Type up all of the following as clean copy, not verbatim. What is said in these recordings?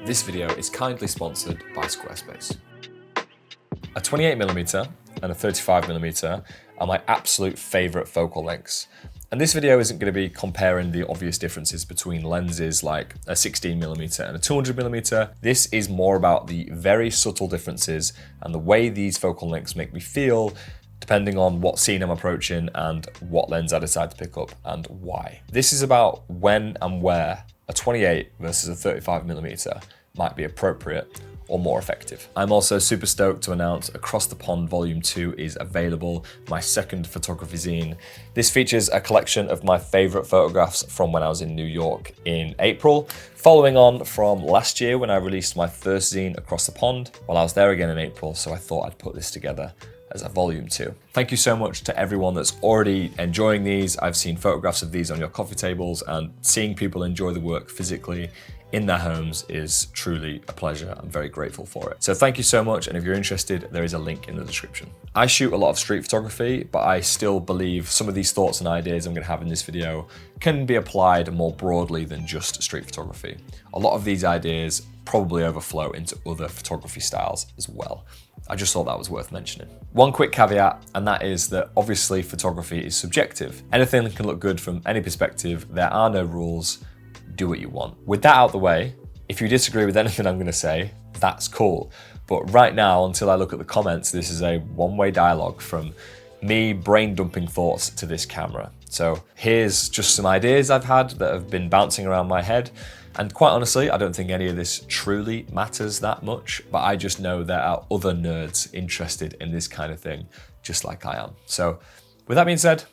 This video is kindly sponsored by Squarespace. A 28mm and a 35mm are my absolute favourite focal lengths. And this video isn't going to be comparing the obvious differences between lenses like a 16mm and a 200mm. This is more about the very subtle differences and the way these focal lengths make me feel depending on what scene I'm approaching and what lens I decide to pick up and why. This is about when and where a 28 versus a 35mm might be appropriate or more effective. I'm also super stoked to announce Across the Pond Volume 2 is available, my second photography zine. This features a collection of my favorite photographs from when I was in New York in April, following on from last year when I released my first zine, Across the Pond. Well, I was there again in April, so I thought I'd put this together as a volume 2. Thank you so much to everyone that's already enjoying these. I've seen photographs of these on your coffee tables, and seeing people enjoy the work physically in their homes is truly a pleasure. I'm very grateful for it. So thank you so much, and if you're interested, there is a link in the description. I shoot a lot of street photography, but I still believe some of these thoughts and ideas I'm gonna have in this video can be applied more broadly than just street photography. A lot of these ideas probably overflow into other photography styles as well. I just thought that was worth mentioning. One quick caveat, and that is that obviously photography is subjective. Anything can look good from any perspective. There are no rules. Do what you want. With that out the way, if you disagree with anything I'm gonna say, that's cool. But right now, until I look at the comments, this is a one-way dialogue from me brain dumping thoughts to this camera. So here's just some ideas I've had that have been bouncing around my head. And quite honestly, I don't think any of this truly matters that much, but I just know there are other nerds interested in this kind of thing, just like I am. So with that being said,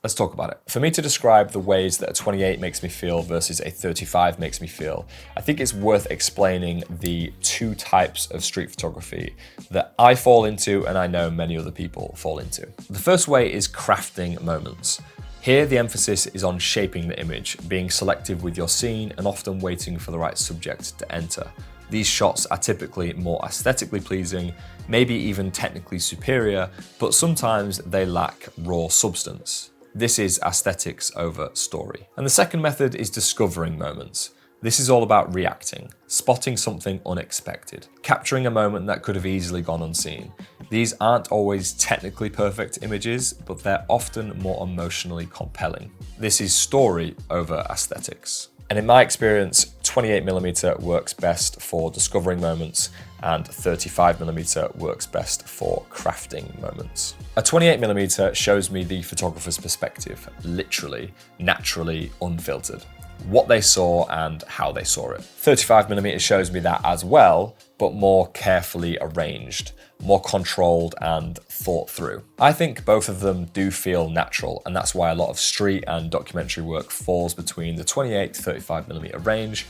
let's talk about it. For me to describe the ways that a 28 makes me feel versus a 35 makes me feel, I think it's worth explaining the two types of street photography that I fall into and I know many other people fall into. The first way is crafting moments. Here, the emphasis is on shaping the image, being selective with your scene and often waiting for the right subject to enter. These shots are typically more aesthetically pleasing, maybe even technically superior, but sometimes they lack raw substance. This is aesthetics over story. And the second method is discovering moments. This is all about reacting, spotting something unexpected, capturing a moment that could have easily gone unseen. These aren't always technically perfect images, but they're often more emotionally compelling. This is story over aesthetics. And in my experience, 28mm works best for discovering moments and 35mm works best for crafting moments. A 28mm shows me the photographer's perspective, literally, naturally, unfiltered. What they saw and how they saw it. 35mm shows me that as well, but more carefully arranged, more controlled and thought through. I think both of them do feel natural, and that's why a lot of street and documentary work falls between the 28 to 35mm range,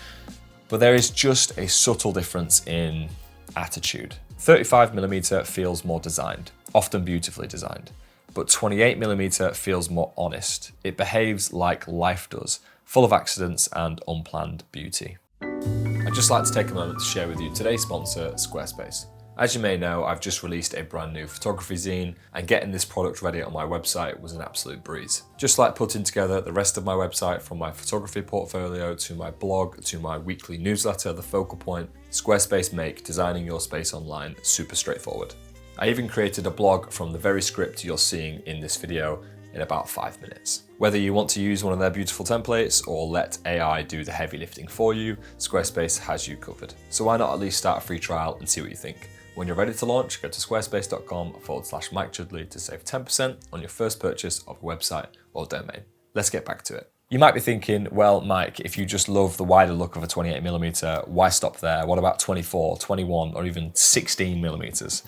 but there is just a subtle difference in attitude. 35mm feels more designed, often beautifully designed, but 28mm feels more honest. It behaves like life does, full of accidents and unplanned beauty. I'd just like to take a moment to share with you today's sponsor, Squarespace. As you may know, I've just released a brand new photography zine, and getting this product ready on my website was an absolute breeze. Just like putting together the rest of my website, from my photography portfolio to my blog to my weekly newsletter, The Focal Point, Squarespace make designing your space online super straightforward. I even created a blog from the very script you're seeing in this video in about 5 minutes. Whether you want to use one of their beautiful templates or let AI do the heavy lifting for you, Squarespace has you covered. So why not at least start a free trial and see what you think? When you're ready to launch, go to squarespace.com/Mike Chudley to save 10% on your first purchase of a website or domain. Let's get back to it. You might be thinking, well, Mike, if you just love the wider look of a 28mm, why stop there? What about 24, 21, or even 16mm?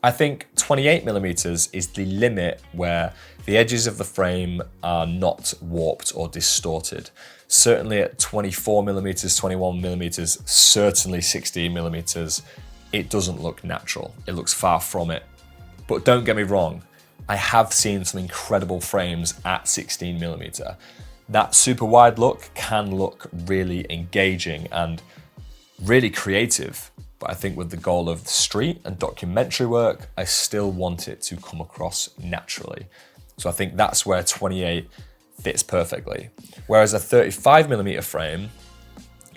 I think 28mm is the limit where the edges of the frame are not warped or distorted. Certainly at 24mm, 21mm, certainly 16mm, it doesn't look natural. It looks far from it. But don't get me wrong, I have seen some incredible frames at 16mm. That super wide look can look really engaging and really creative. But I think with the goal of street and documentary work, I still want it to come across naturally. So I think that's where 28 fits perfectly. Whereas a 35mm frame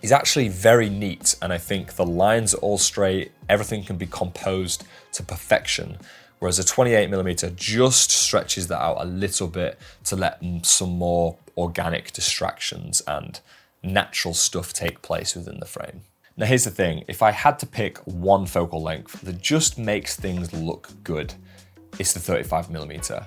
is actually very neat, and I think the lines are all straight, everything can be composed to perfection, whereas a 28mm just stretches that out a little bit to let some more organic distractions and natural stuff take place within the frame. Now here's the thing, if I had to pick one focal length that just makes things look good, it's the 35mm.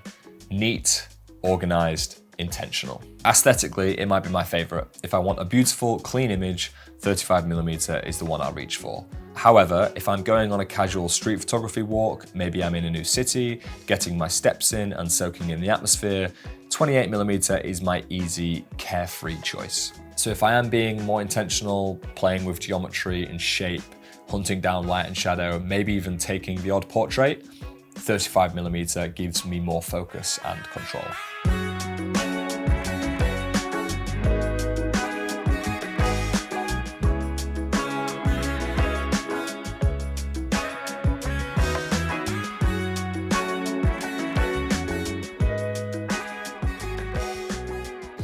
Neat, organized, intentional. Aesthetically, it might be my favorite. If I want a beautiful, clean image, 35mm is the one I'll reach for. However, if I'm going on a casual street photography walk, maybe I'm in a new city, getting my steps in and soaking in the atmosphere, 28mm is my easy, carefree choice. So if I am being more intentional, playing with geometry and shape, hunting down light and shadow, maybe even taking the odd portrait, 35mm gives me more focus and control.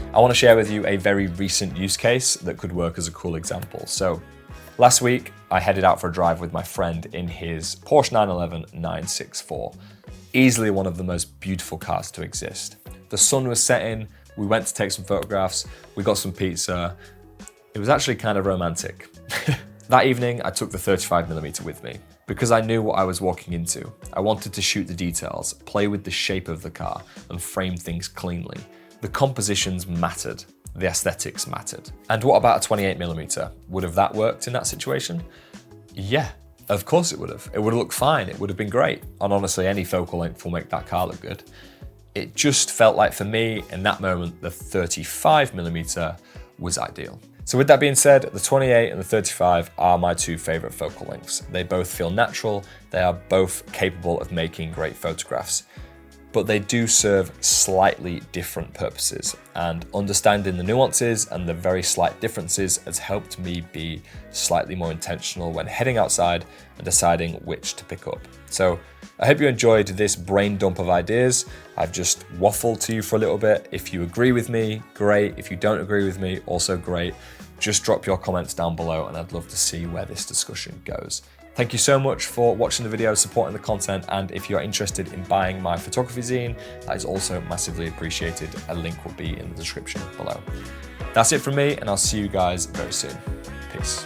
I want to share with you a very recent use case that could work as a cool example. So last week, I headed out for a drive with my friend in his Porsche 911 964. Easily one of the most beautiful cars to exist. The sun was setting, we went to take some photographs, we got some pizza. It was actually kind of romantic. That evening, I took the 35mm with me because I knew what I was walking into. I wanted to shoot the details, play with the shape of the car, and frame things cleanly. The compositions mattered, the aesthetics mattered. And what about a 28mm? Would have that worked in that situation? Yeah, of course it would have. It would have looked fine, it would have been great. And honestly, any focal length will make that car look good. It just felt like for me, in that moment, the 35mm was ideal. So with that being said, the 28 and the 35 are my two favorite focal lengths. They both feel natural, they are both capable of making great photographs, but they do serve slightly different purposes, and understanding the nuances and the very slight differences has helped me be slightly more intentional when heading outside and deciding which to pick up. So I hope you enjoyed this brain dump of ideas. I've just waffled to you for a little bit. If you agree with me, great. If you don't agree with me, also great. Just drop your comments down below and I'd love to see where this discussion goes. Thank you so much for watching the video, supporting the content, and if you're interested in buying my photography zine, that is also massively appreciated. A link will be in the description below. That's it from me, and I'll see you guys very soon. Peace.